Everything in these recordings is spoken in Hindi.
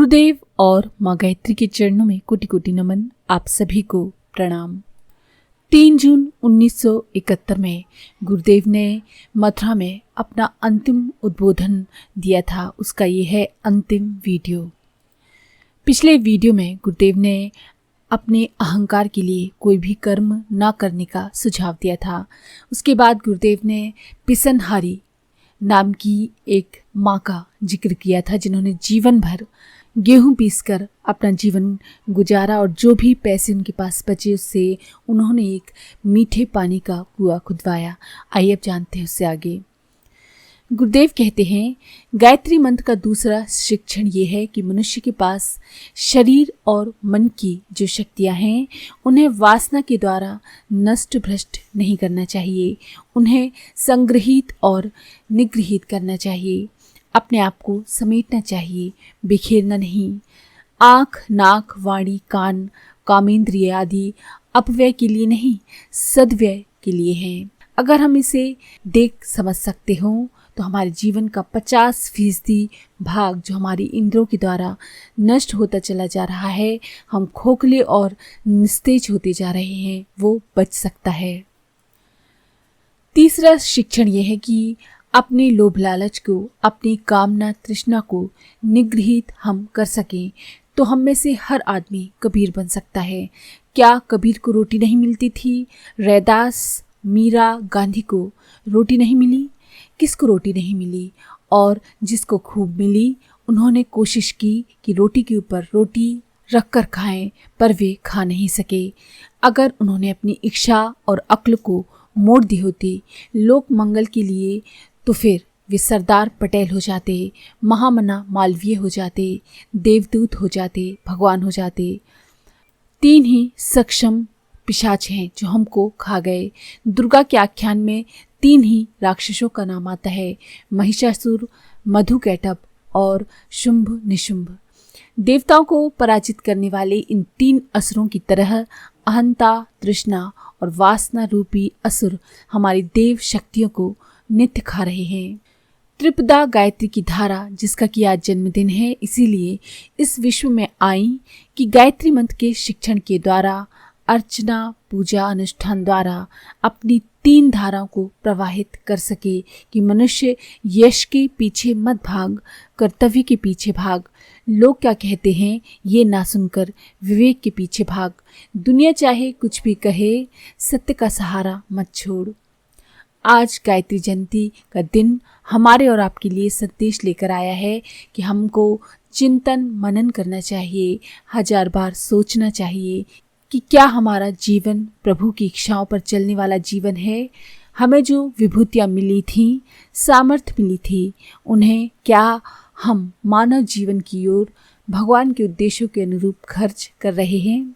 गुरुदेव और माँ गायत्री के चरणों में कोटि कोटि नमन। आप सभी को प्रणाम। 3 जून 1971 में गुरुदेव ने मथुरा में अपना अंतिम उद्बोधन दिया था। उसका ये है अंतिम वीडियो। पिछले वीडियो में गुरुदेव ने अपने अहंकार के लिए कोई भी कर्म न करने का सुझाव दिया था। उसके बाद गुरुदेव ने पिसनहारी नाम की एक माँ का जिक्र किया था, जिन्होंने जीवन भर गेहूं पीसकर अपना जीवन गुजारा और जो भी पैसे उनके पास बचे उससे उन्होंने एक मीठे पानी का कुआं खुदवाया। आइए अब जानते हैं उससे आगे। गुरुदेव कहते हैं, गायत्री मंत्र का दूसरा शिक्षण ये है कि मनुष्य के पास शरीर और मन की जो शक्तियां हैं उन्हें वासना के द्वारा नष्ट भ्रष्ट नहीं करना चाहिए। उन्हें संग्रहित और निगृहित करना चाहिए। अपने आप को समेटना चाहिए, बिखेरना नहीं। आँख, नाक, वाणी, कान, कामेंद्रिय आदि अपव्यय के लिए नहीं, सद्व्यय के लिए हैं। अगर हम इसे देख समझ सकते हो तो हमारे जीवन का 50% भाग जो हमारी इंद्रियों के द्वारा नष्ट होता चला जा रहा है, हम खोखले और निस्तेज होते जा रहे हैं, वो बच सकता है। तीसरा शिक्षण यह है कि अपने लोभ लालच को, अपनी कामना तृष्णा को निगृहित हम कर सकें तो हम में से हर आदमी कबीर बन सकता है। क्या कबीर को रोटी नहीं मिलती थी? रैदास, मीरा, गांधी को रोटी नहीं मिली? किसको रोटी नहीं मिली? और जिसको खूब मिली उन्होंने कोशिश की कि रोटी के ऊपर रोटी रख कर खाएं, पर वे खा नहीं सके। अगर उन्होंने अपनी इच्छा और अक्ल को मोड़ दी होती लोक मंगल के लिए तो फिर वे सरदार पटेल हो जाते, महामना मालवीय हो जाते, देवदूत हो जाते, भगवान हो जाते। 3 ही सक्षम पिशाच हैं जो हमको खा गए। दुर्गा के आख्यान में 3 ही राक्षसों का नाम आता है, महिषासुर, मधुकैटभ और शुंभ निशुंभ। देवताओं को पराजित करने वाले इन 3 असुरों की तरह अहंता, तृष्णा और वासना रूपी असुर हमारी देव शक्तियों को नित्य खा रहे हैं। त्रिपदा गायत्री की धारा, जिसका कि आज जन्मदिन है, इसीलिए इस विश्व में आई कि गायत्री मंत्र के शिक्षण के द्वारा, अर्चना, पूजा, अनुष्ठान द्वारा अपनी 3 धाराओं को प्रवाहित कर सके कि मनुष्य यश के पीछे मत भाग, कर्तव्य के पीछे भाग। लोग क्या कहते हैं ये ना सुनकर विवेक के पीछे भाग। दुनिया चाहे कुछ भी कहे, सत्य का सहारा मत छोड़। आज गायत्री जयंती का दिन हमारे और आपके लिए संदेश लेकर आया है कि हमको चिंतन मनन करना चाहिए, 1000 बार सोचना चाहिए कि क्या हमारा जीवन प्रभु की इच्छाओं पर चलने वाला जीवन है। हमें जो विभूतियाँ मिली थी, सामर्थ्य मिली थी, उन्हें क्या हम मानव जीवन की ओर भगवान के उद्देश्यों के अनुरूप खर्च कर रहे हैं,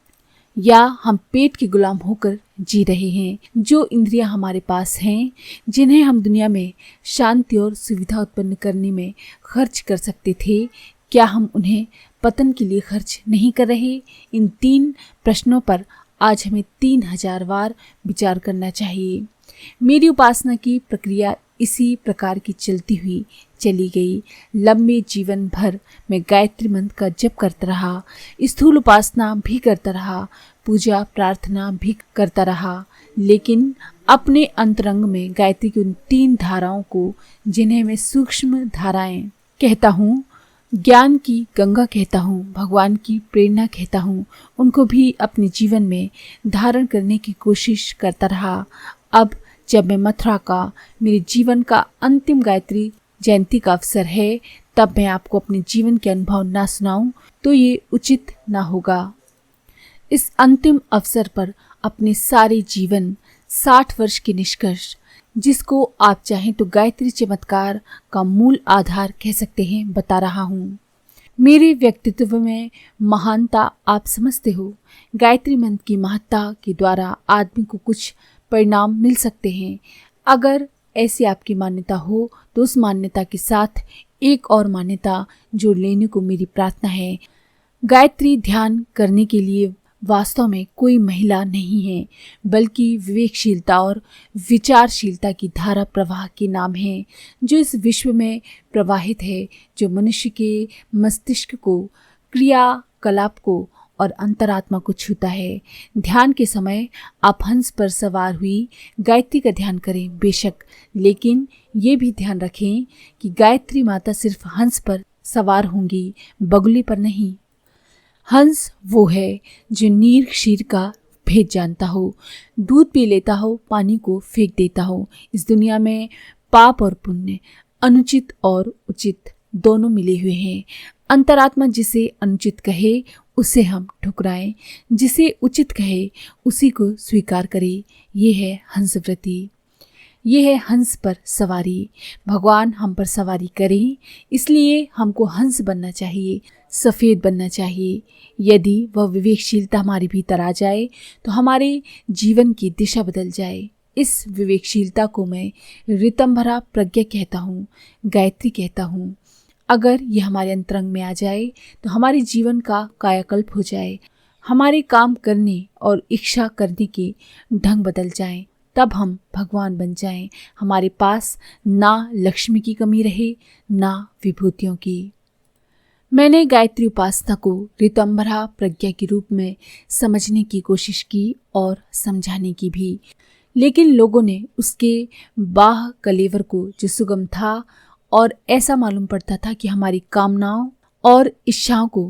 या हम पेट के गुलाम होकर जी रहे हैं। जो इंद्रियां हमारे पास हैं, जिन्हें हम दुनिया में शांति और सुविधा उत्पन्न करने में खर्च कर सकते थे, क्या हम उन्हें पतन के लिए खर्च नहीं कर रहे? इन 3 प्रश्नों पर आज हमें 3000 बार विचार करना चाहिए। मेरी उपासना की प्रक्रिया इसी प्रकार की चलती हुई चली गई। लंबे जीवन भर मैं गायत्री मंत्र का जप करता रहा, स्थूल उपासना भी करता रहा, पूजा प्रार्थना भी करता रहा, लेकिन अपने अंतरंग में गायत्री की उन 3 धाराओं को, जिन्हें मैं सूक्ष्म धाराएं कहता हूँ, ज्ञान की गंगा कहता हूँ, भगवान की प्रेरणा कहता हूँ, उनको भी अपने जीवन में धारण करने की कोशिश करता रहा। अब जब मैं मथुरा का, मेरे जीवन का अंतिम गायत्री जयंती का अवसर है, तब मैं आपको अपने जीवन के अनुभव ना सुनाऊं तो ये उचित ना होगा। इस अंतिम अवसर पर अपने सारे जीवन 60 वर्ष के निष्कर्ष, जिसको आप चाहें तो गायत्री चमत्कार का मूल आधार कह सकते हैं, बता रहा हूँ। मेरे व्यक्तित्व में महानता आप समझते हो। गायत्री मंत्र की महत्ता के द्वारा आदमी को कुछ परिणाम मिल सकते हैं। अगर ऐसी आपकी मान्यता हो तो उस मान्यता के साथ एक और मान्यता जोड़ लेने को मेरी प्रार्थना है। गायत्री ध्यान करने के लिए वास्तव में कोई महिला नहीं है, बल्कि विवेकशीलता और विचारशीलता की धारा प्रवाह के नाम है, जो इस विश्व में प्रवाहित है, जो मनुष्य के मस्तिष्क को क्रियाकलाप को और अंतरात्मा को छूता है। ध्यान के समय आप हंस पर सवार हुई गायत्री का ध्यान करें बेशक, लेकिन ये भी ध्यान रखें कि गायत्री माता सिर्फ हंस पर सवार होंगी, बगुले पर नहीं। हंस वो है जो नीर क्षीर का भेद जानता हो, दूध पी लेता हो, पानी को फेंक देता हो। इस दुनिया में पाप और पुण्य, अनुचित और उचित दोनों मिले हुए हैं। अंतरात्मा जिसे अनुचित कहे उसे हम ठुकराएं, जिसे उचित कहे उसी को स्वीकार करें। ये है हंसवृत्ति, ये है हंस पर सवारी। भगवान हम पर सवारी करें, इसलिए हमको हंस बनना चाहिए, सफ़ेद बनना चाहिए। यदि वह विवेकशीलता हमारे भीतर आ जाए तो हमारे जीवन की दिशा बदल जाए। इस विवेकशीलता को मैं ऋतंभरा प्रज्ञा कहता हूँ, गायत्री कहता हूँ। अगर ये हमारे अंतरंग में आ जाए तो हमारे जीवन का कायाकल्प हो जाए, हमारे काम करने और इच्छा करने के ढंग बदल जाएं, तब हम भगवान बन जाएं। हमारे पास ना लक्ष्मी की कमी रहे, ना विभूतियों की। मैंने गायत्री उपासना को ऋतंभरा प्रज्ञा के रूप में समझने की कोशिश की और समझाने की भी, लेकिन लोगों ने उसके बाह कलेवर को जो सुगम था और ऐसा मालूम पड़ता था कि हमारी कामनाओं और इच्छाओं को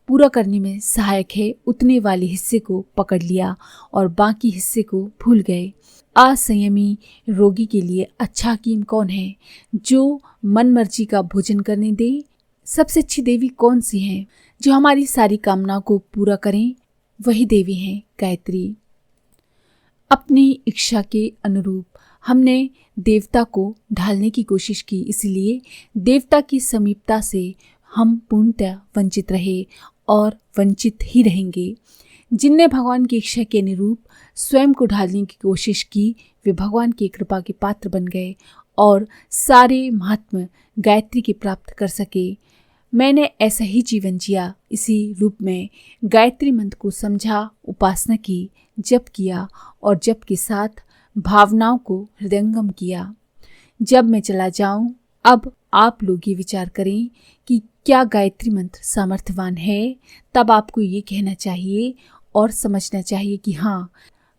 पूरा करने में सहायक है, उतने वाले हिस्से को पकड़ लिया और बाकी हिस्से को भूल गए। असंयमी रोगी के लिए अच्छा हकीम कौन है? जो मन मर्जी का भोजन करने दे। सबसे अच्छी देवी कौन सी है? जो हमारी सारी कामनाओं को पूरा करें, वही देवी है गायत्री। अपनी इच्छा के अनुरूप हमने देवता को ढालने की कोशिश की, इसलिए देवता की समीपता से हम पूर्णतः वंचित रहे और वंचित ही रहेंगे। जिनने भगवान की इच्छा के अनुरूप स्वयं को ढालने की कोशिश की, वे भगवान की कृपा के पात्र बन गए और सारे महात्म गायत्री के प्राप्त कर सके। मैंने ऐसा ही जीवन जिया, इसी रूप में गायत्री मंत्र को समझा, उपासना की, जप किया और जप के साथ भावनाओं को हृदयंगम किया। जब मैं चला जाऊं, अब आप लोग ये विचार करें कि क्या गायत्री मंत्र सामर्थ्यवान है। तब आपको ये कहना चाहिए और समझना चाहिए कि हाँ,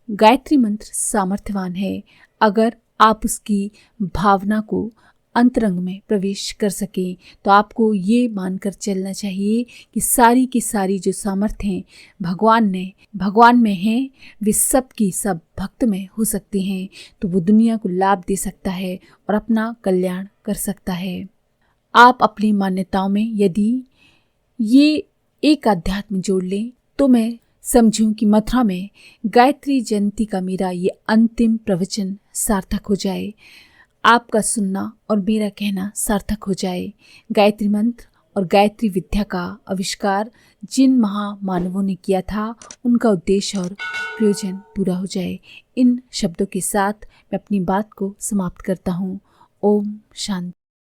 गायत्री मंत्र सामर्थ्यवान है अगर आप उसकी भावना को अंतरंग में प्रवेश कर सकें। तो आपको ये मानकर चलना चाहिए कि सारी की सारी जो सामर्थ्य हैं भगवान में हैं, वे सब की सब भक्त में हो सकते हैं। तो वो दुनिया को लाभ दे सकता है और अपना कल्याण कर सकता है। आप अपनी मान्यताओं में यदि ये एक अध्यात्म जोड़ लें तो मैं समझूं कि मथुरा में गायत्री जयंती का मेरा ये अंतिम प्रवचन सार्थक हो जाए। आपका सुनना और मेरा कहना सार्थक हो जाए। गायत्री मंत्र और गायत्री विद्या का आविष्कार जिन महामानवों ने किया था, उनका उद्देश्य और प्रयोजन पूरा हो जाए। इन शब्दों के साथ मैं अपनी बात को समाप्त करता हूँ। ओम शांति।